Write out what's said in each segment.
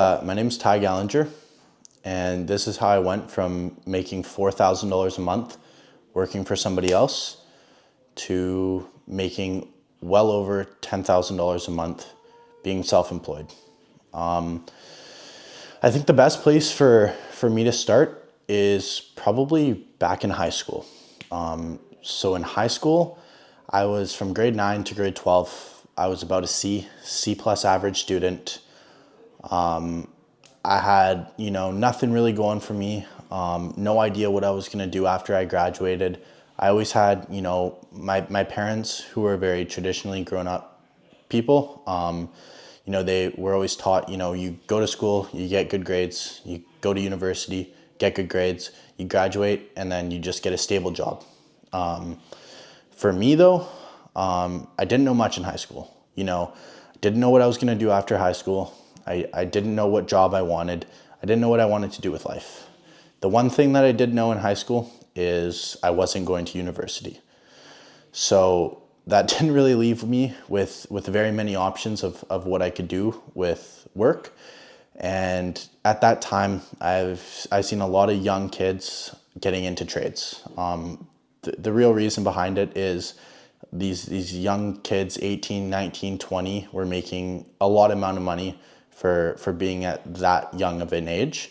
My name is Ty Gallinger, and this is how I went from making $4,000 a month working for somebody else to making well over $10,000 a month being self-employed. I think the best place for me to start is probably back in high school. So in high school, I was from grade 9 to grade 12. I was about a C plus average student. I had, nothing really going for me. No idea what I was going to do after I graduated. I always had, my parents who were very traditionally grown up people. They were always taught, you go to school, you get good grades, you go to university, get good grades, you graduate, and then you just get a stable job. For me though, I didn't know much in high school. Didn't know what I was going to do after high school. I didn't know what job I wanted. I didn't know what I wanted to do with life. The one thing that I did know in high school is I wasn't going to university. So that didn't really leave me with very many options of what I could do with work. And at that time, I've seen a lot of young kids getting into trades. The real reason behind it is these young kids, 18, 19, 20, were making a lot amount of money for being at that young of an age.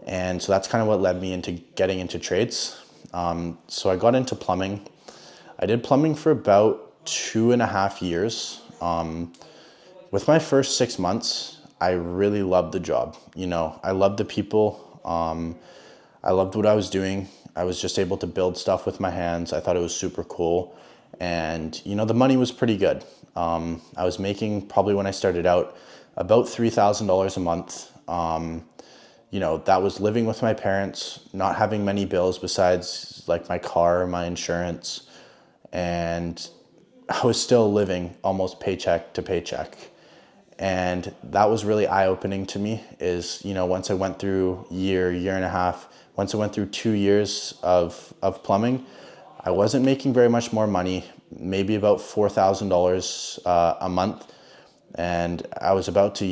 And so that's kind of what led me into getting into trades. So I got into plumbing. I did plumbing for about 2.5 years. With my first 6 months, I really loved the job. I loved the people. I loved what I was doing. I was just able to build stuff with my hands. I thought it was super cool. And, the money was pretty good. I was making, probably when I started out, about $3,000 a month. That was living with my parents, not having many bills besides like my car, my insurance. And I was still living almost paycheck to paycheck. And that was really eye-opening to me is, once I went through year and a half, once I went through 2 years of plumbing, I wasn't making very much more money, maybe about $4,000 a month. And I was about to,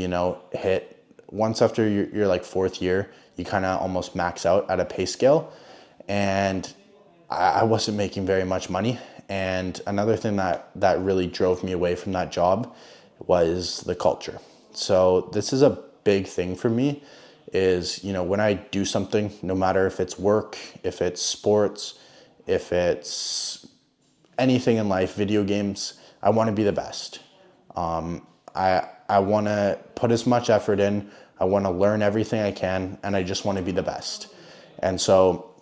hit, once after your like fourth year, you kind of almost max out at a pay scale. And I wasn't making very much money. And another thing that really drove me away from that job was the culture. So this is a big thing for me is, when I do something, no matter if it's work, if it's sports, if it's anything in life, video games, I want to be the best. I want to put as much effort in. I want to learn everything I can, and I just want to be the best. And so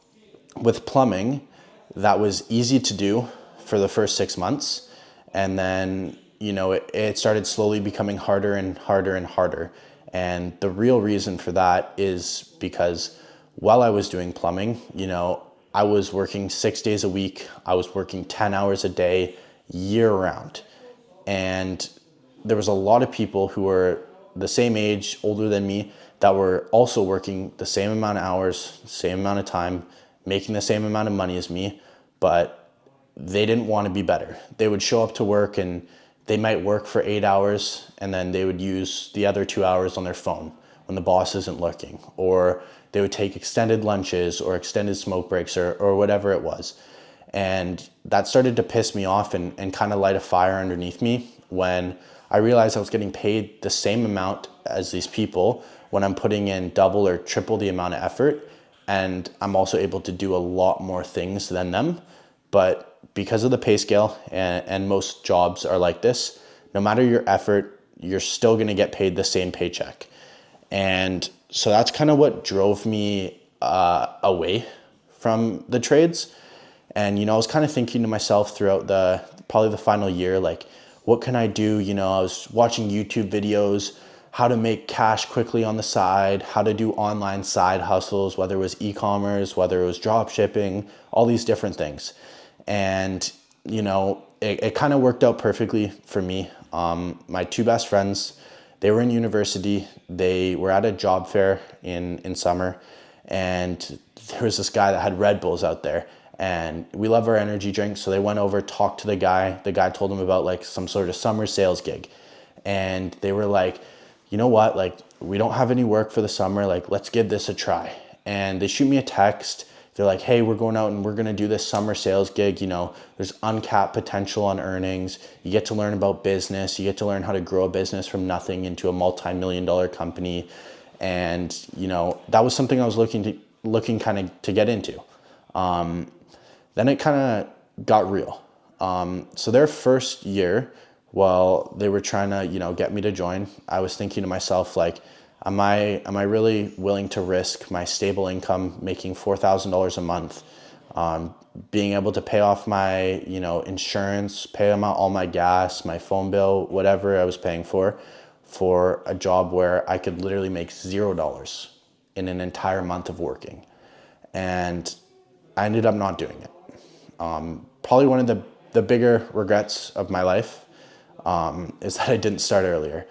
with plumbing, that was easy to do for the first 6 months. And then, it started slowly becoming harder and harder and harder. And the real reason for that is because while I was doing plumbing, I was working 6 days a week. I was working 10 hours a day, year round. And there was a lot of people who were the same age, older than me, that were also working the same amount of hours, same amount of time, making the same amount of money as me, but they didn't want to be better. They would show up to work and they might work for 8 hours and then they would use the other 2 hours on their phone when the boss isn't looking, or they would take extended lunches or extended smoke breaks or whatever it was. And that started to piss me off and kind of light a fire underneath me when I realized I was getting paid the same amount as these people when I'm putting in double or triple the amount of effort. And I'm also able to do a lot more things than them. But because of the pay scale, and most jobs are like this, no matter your effort, you're still going to get paid the same paycheck. And so that's kind of what drove me away from the trades. And, I was kind of thinking to myself throughout probably the final year, like, what can I do? I was watching YouTube videos, how to make cash quickly on the side, how to do online side hustles, whether it was e-commerce, whether it was drop shipping, all these different things. And, it kind of worked out perfectly for me. My two best friends, they were in university. They were at a job fair in summer. And there was this guy that had Red Bulls out there. And we love our energy drinks. So they went over, talked to the guy. The guy told them about like some sort of summer sales gig. And they were like, you know what, like, we don't have any work for the summer. Like, let's give this a try. And they shoot me a text. They're like, hey, we're going out and we're going to do this summer sales gig. You know, there's uncapped potential on earnings. You get to learn about business. You get to learn how to grow a business from nothing into a multi-million-dollar company. And, you know, that was something I was looking kind of to get into. Then it kind of got real. So their first year, while they were trying to, you know, get me to join, I was thinking to myself, like, am I really willing to risk my stable income, making $4,000 a month, being able to pay off my, you know, insurance, pay all my gas, my phone bill, whatever I was paying for a job where I could literally make $0 in an entire month of working? And I ended up not doing it. Probably one of the bigger regrets of my life is that I didn't start earlier.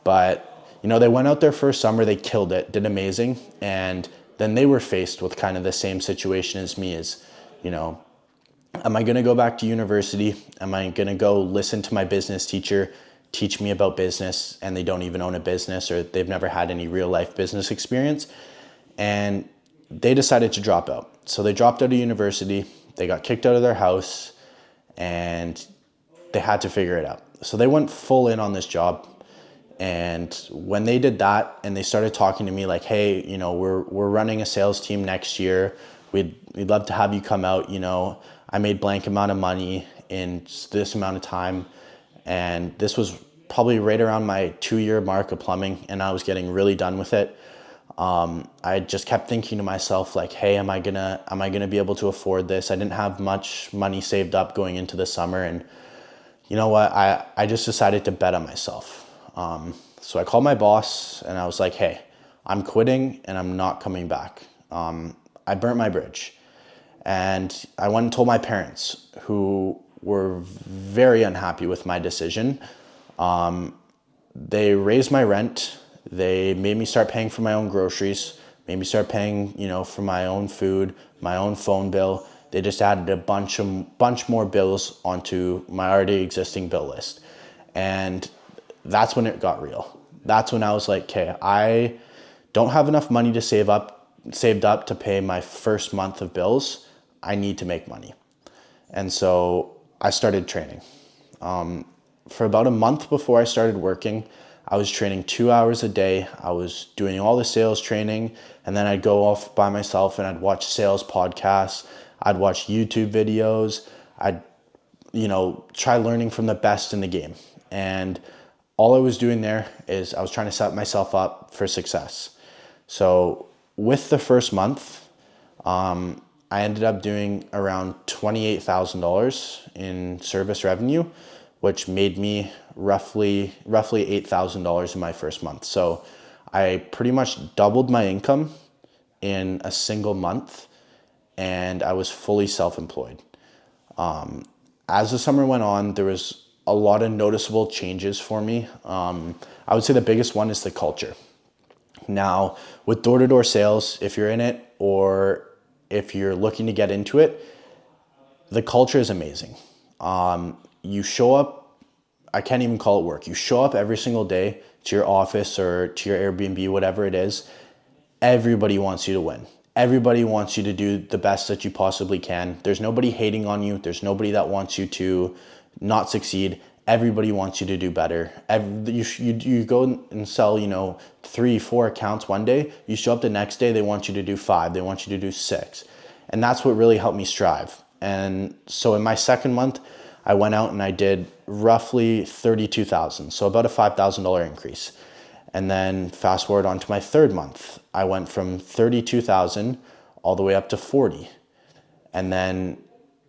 But, you know, they went out their first summer, they killed it, did amazing. And then they were faced with kind of the same situation as me is, you know, am I going to go back to university? Am I going to go listen to my business teacher teach me about business, and they don't even own a business, or they've never had any real life business experience? And they decided to drop out. So they dropped out of university, they got kicked out of their house, and they had to figure it out. So they went full in on this job. And when they did that and they started talking to me like, hey, you know, we're running a sales team next year. We'd love to have you come out. You know, I made blank amount of money in this amount of time. And this was probably right around my 2-year mark of plumbing, and I was getting really done with it. I just kept thinking to myself like, hey, am I gonna be able to afford this? I didn't have much money saved up going into the summer, and you know what? I just decided to bet on myself. So I called my boss and I was like, hey, I'm quitting and I'm not coming back. I burnt my bridge. And I went and told my parents, who were very unhappy with my decision. They raised my rent. They made me start paying for my own groceries, made me start paying, you know, for my own food, my own phone bill. They just added a bunch more bills onto my already existing bill list. And that's when it got real. That's when I was like, okay, I don't have enough money to saved up to pay my first month of bills. I need to make money. And so I started training. For about a month before I started working, I was training 2 hours a day. I was doing all the sales training, and then I'd go off by myself and I'd watch sales podcasts. I'd watch YouTube videos. I'd, you know, try learning from the best in the game. And all I was doing there is I was trying to set myself up for success. So with the first month, I ended up doing around $28,000 in service revenue, which made me roughly $8,000 in my first month. So I pretty much doubled my income in a single month, and I was fully self-employed. As the summer went on, there was a lot of noticeable changes for me. I would say the biggest one is the culture. Now, with door-to-door sales, if you're in it or if you're looking to get into it, the culture is amazing. You show up, I can't even call it work. You show up every single day to your office or to your Airbnb, whatever it is. Everybody wants you to win. Everybody wants you to do the best that you possibly can. There's nobody hating on you. There's nobody that wants you to not succeed. Everybody wants you to do better. You go and sell, you know, 3-4 accounts one day. You show up the next day, they want you to do 5. They want you to do 6. And that's what really helped me strive. And so in my second month, I went out and I did roughly $32,000. So about a $5,000 increase. And then fast forward on to my third month, I went from 32,000 all the way up to 40. And then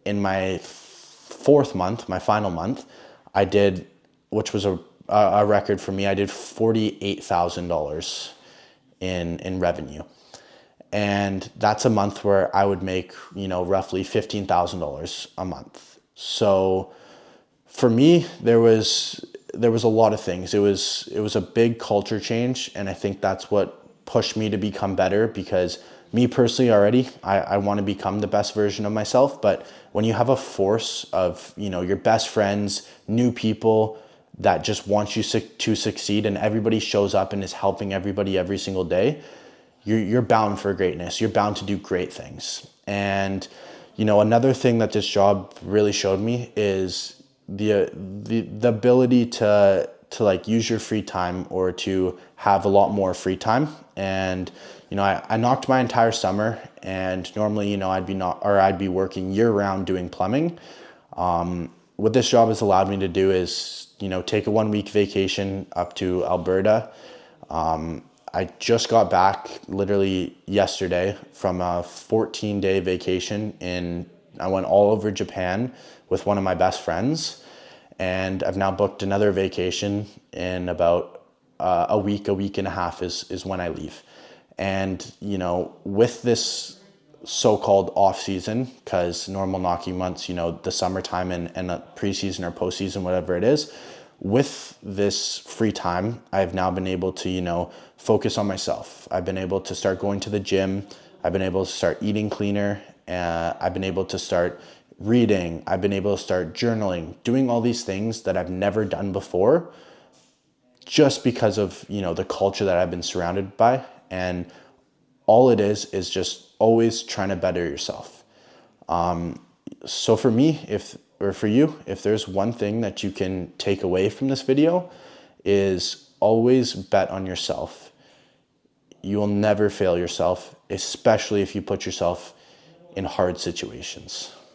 in my fourth month, my final month, I did, which was a record for me, I did $48,000 in revenue. And that's a month where I would make, you know, roughly $15,000 a month. So for me, there was a lot of things. It was a big culture change, and I think that's what pushed me to become better, because me personally already, I want to become the best version of myself. But when you have a force of, you know, your best friends, new people, that just wants you to succeed, and everybody shows up and is helping everybody every single day, you're bound for greatness. You're bound to do great things. And another thing that this job really showed me is the ability to like use your free time, or to have a lot more free time. And I knocked my entire summer, and normally I'd be working year round doing plumbing. What this job has allowed me to do is take a 1 week vacation up to Alberta. I just got back literally yesterday from a 14-day vacation I went all over Japan with one of my best friends, and I've now booked another vacation in about a week and a half is when I leave. And with this so-called off season, because normal knocking months, the summertime and preseason or postseason, whatever it is, with this free time, I've now been able to, focus on myself. I've been able to start going to the gym. I've been able to start eating cleaner. I've been able to start reading. I've been able to start journaling, doing all these things that I've never done before, just because of, the culture that I've been surrounded by. And all it is just always trying to better yourself. So for me, for you, if there's one thing that you can take away from this video, is always bet on yourself. You will never fail yourself, especially if you put yourself in hard situations.